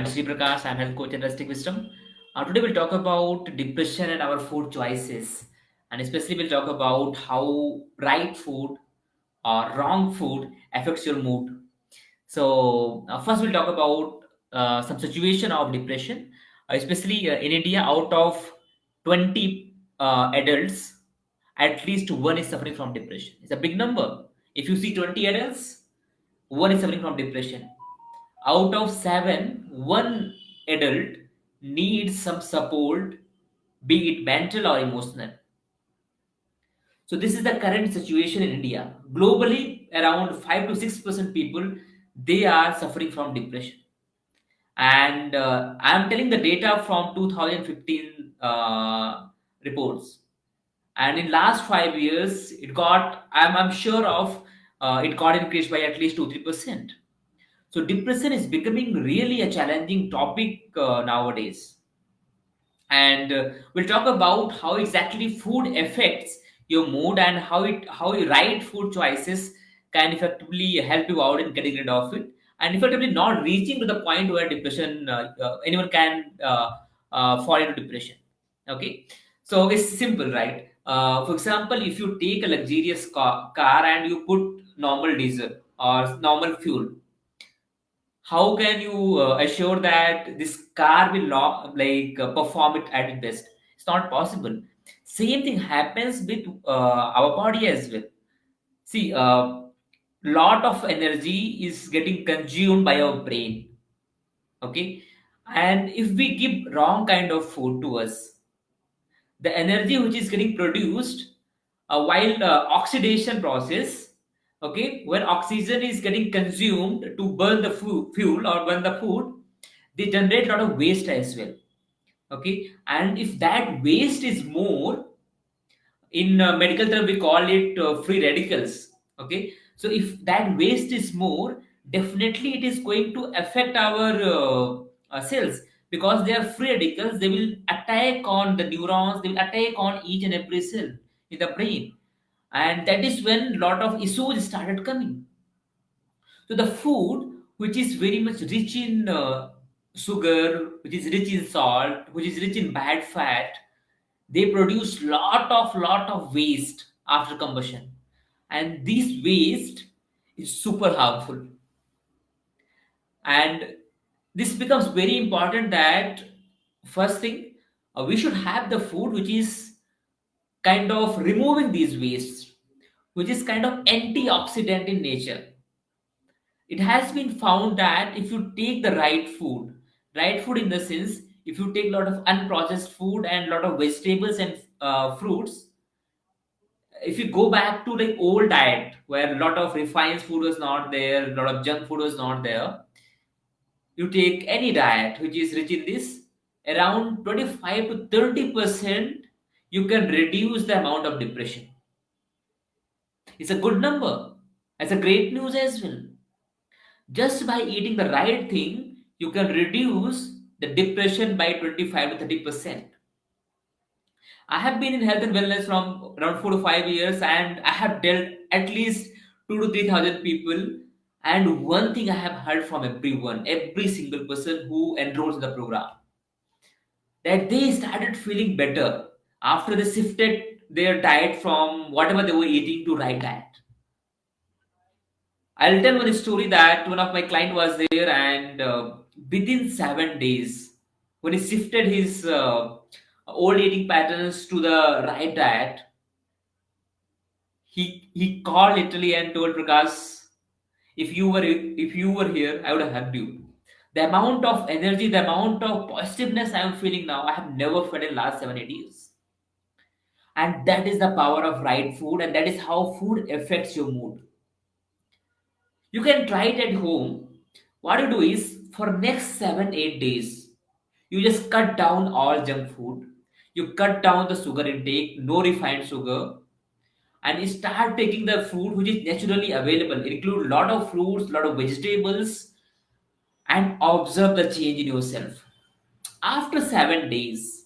Sri Prakash. I'm health coach and Rustic Wisdom. Today we'll talk about depression and our food choices, and especially we'll talk about how right food or wrong food affects your mood. So first we'll talk about some situation of depression, especially in India. Out of 20 adults, at least one is suffering from depression. It's a big number. If you see 20 adults, one is suffering from depression. Out of seven, one adult needs some support, be it mental or emotional. So this is the current situation in India. Globally, around 5 to 6% people, they are suffering from depression. And I'm telling the data from 2015 reports. And in last 5 years, I'm sure of, it got increased by at least 2-3%. So depression is becoming really a challenging topic nowadays, and we'll talk about how exactly food affects your mood and how your right food choices can effectively help you out in getting rid of it, and effectively not reaching to the point where depression anyone can fall into depression. Okay, so it's simple, right? For example, if you take a luxurious car and you put normal diesel or normal fuel, how can you assure that this car will perform it at its best? It's not possible. Same thing happens with our body as well. See, lot of energy is getting consumed by our brain. Okay, and if we give wrong kind of food to us, the energy which is getting produced while oxidation process, okay, when oxygen is getting consumed to burn the fuel or burn the food, they generate a lot of waste as well. Okay, and if that waste is more, in medical term we call it free radicals. Okay, so if that waste is more, definitely it is going to affect our cells, because they are free radicals. They will attack on the neurons, they will attack on each and every cell in the brain, and that is when lot of issues started coming. So the food which is very much rich in sugar, which is rich in salt, which is rich in bad fat, they produce lot of waste after combustion, and this waste is super harmful. And this becomes very important that first thing, we should have the food which is kind of removing these wastes, which is kind of antioxidant in nature. It has been found that if you take the right food in the sense, if you take a lot of unprocessed food and a lot of vegetables and fruits, if you go back to like old diet where a lot of refined food was not there, a lot of junk food was not there, you take any diet which is rich in this, around 25 to 30% you can reduce the amount of depression. It's a good number. It's a great news as well. Just by eating the right thing, you can reduce the depression by 25 to 30%. I have been in health and wellness from around 4 to 5 years, and I have dealt at least 2 to 3 thousand people. And one thing I have heard from everyone, every single person who enrolls in the program, that they started feeling better after they shifted their diet from whatever they were eating to right diet. I'll tell one story that one of my client was there, and within 7 days, when he shifted his old eating patterns to the right diet, he called literally and told Prakash, if you were here, I would have hugged you. The amount of energy, the amount of positiveness I am feeling now, I have never felt in last 7-8 years. And that is the power of right food, and that is how food affects your mood. You can try it at home. What you do is, for next 7-8 days, you just cut down all junk food. You cut down the sugar intake, no refined sugar, and you start taking the food which is naturally available. Include a lot of fruits, lot of vegetables, and observe the change in yourself. After 7 days,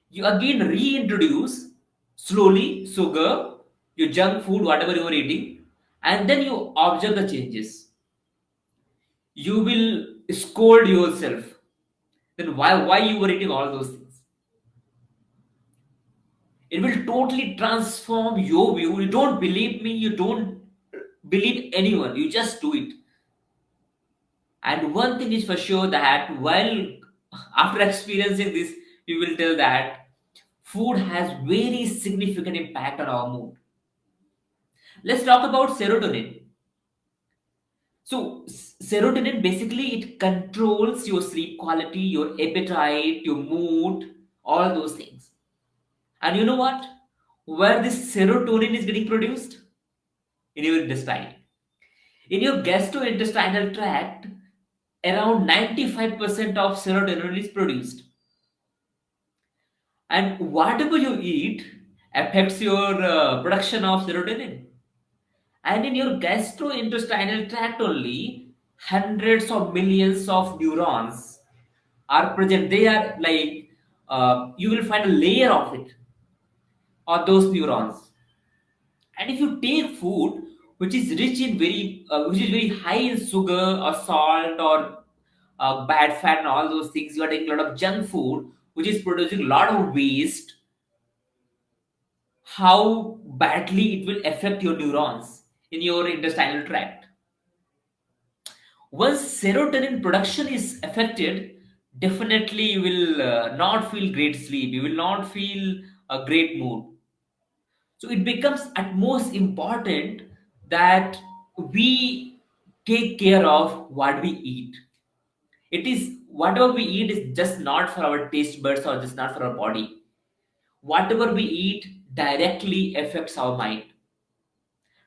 you again reintroduce slowly sugar, your junk food, whatever you are eating, and then you observe the changes. You will scold yourself. then why you were eating all those things? It will totally transform your view. You don't believe me, you don't believe anyone, you just do it. And one thing is for sure, that while after experiencing this, you will tell that food has very significant impact on our mood. Let's talk about serotonin. So serotonin basically it controls your sleep quality, your appetite, your mood, all those things. And you know what? Where this serotonin is getting produced? In your intestine. In your gastrointestinal tract, around 95% of serotonin is produced. And whatever you eat affects your production of serotonin. And in your gastrointestinal tract only, hundreds of millions of neurons are present. They are like, you will find a layer of it, or those neurons. And if you take food which is rich in which is very high in sugar or salt or bad fat and all those things, you are taking a lot of junk food which is producing a lot of waste, how badly it will affect your neurons in your intestinal tract. Once serotonin production is affected, definitely you will not feel great sleep, you will not feel a great mood. So it becomes at most important that we take care of what we eat. It is whatever we eat is just not for our taste buds or just not for our body. Whatever we eat directly affects our mind,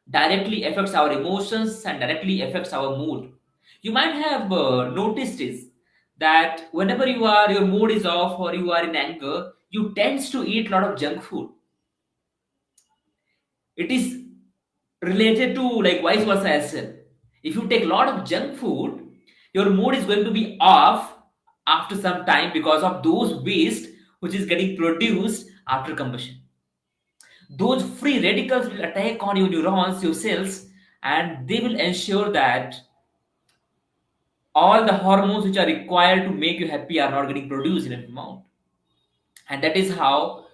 directly affects our emotions, and directly affects our mood. You might have noticed this, that whenever your mood is off or you are in anger, you tends to eat a lot of junk food. It is related to like vice versa as well. If you take a lot of junk food, your mood is going to be off after some time because of those waste which is getting produced after combustion. Those free radicals will attack on your neurons, your cells, and they will ensure that all the hormones which are required to make you happy are not getting produced in an amount. And that is how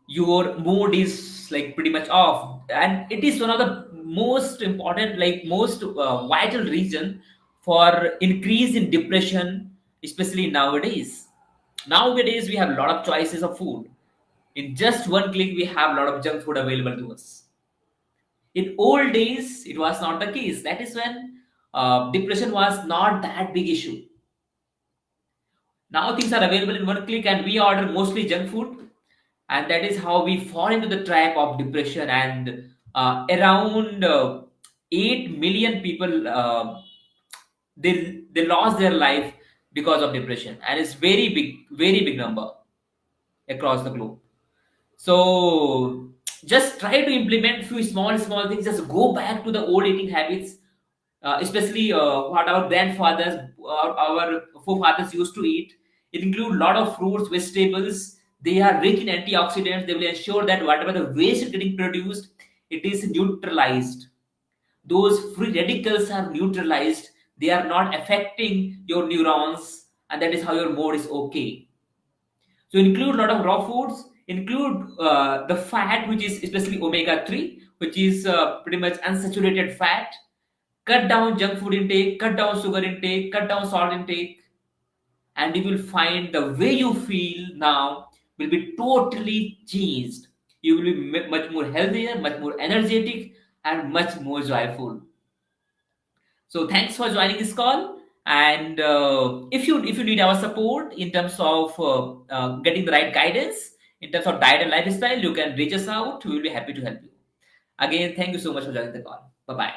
your mood is like pretty much off. And it is one of the most important, like most vital reason for increase in depression, especially nowadays we have a lot of choices of food. In just one click we have a lot of junk food available to us. In old days it was not the case. That is when depression was not that big issue. Now things are available in one click and we order mostly junk food, and that is how we fall into the trap of depression. And around 8 million people they lost their life because of depression, and it's very big number across the globe. So just try to implement few small things. Just go back to the old eating habits, especially what our grandfathers, our forefathers used to eat. It includes a lot of fruits, vegetables. They are rich in antioxidants. They will ensure that whatever the waste is getting produced, it is neutralized. Those free radicals are neutralized. They are not affecting your neurons, and that is how your mood is okay. So include a lot of raw foods, include the fat, which is especially omega 3, which is pretty much unsaturated fat. Cut down junk food intake, cut down sugar intake, cut down salt intake, and you will find the way you feel now will be totally changed. You will be much more healthier, much more energetic, and much more joyful. So thanks for joining this call. And if you need our support in terms of getting the right guidance in terms of diet and lifestyle, you can reach us out. We will be happy to help you. Again, thank you so much for joining the call. Bye bye.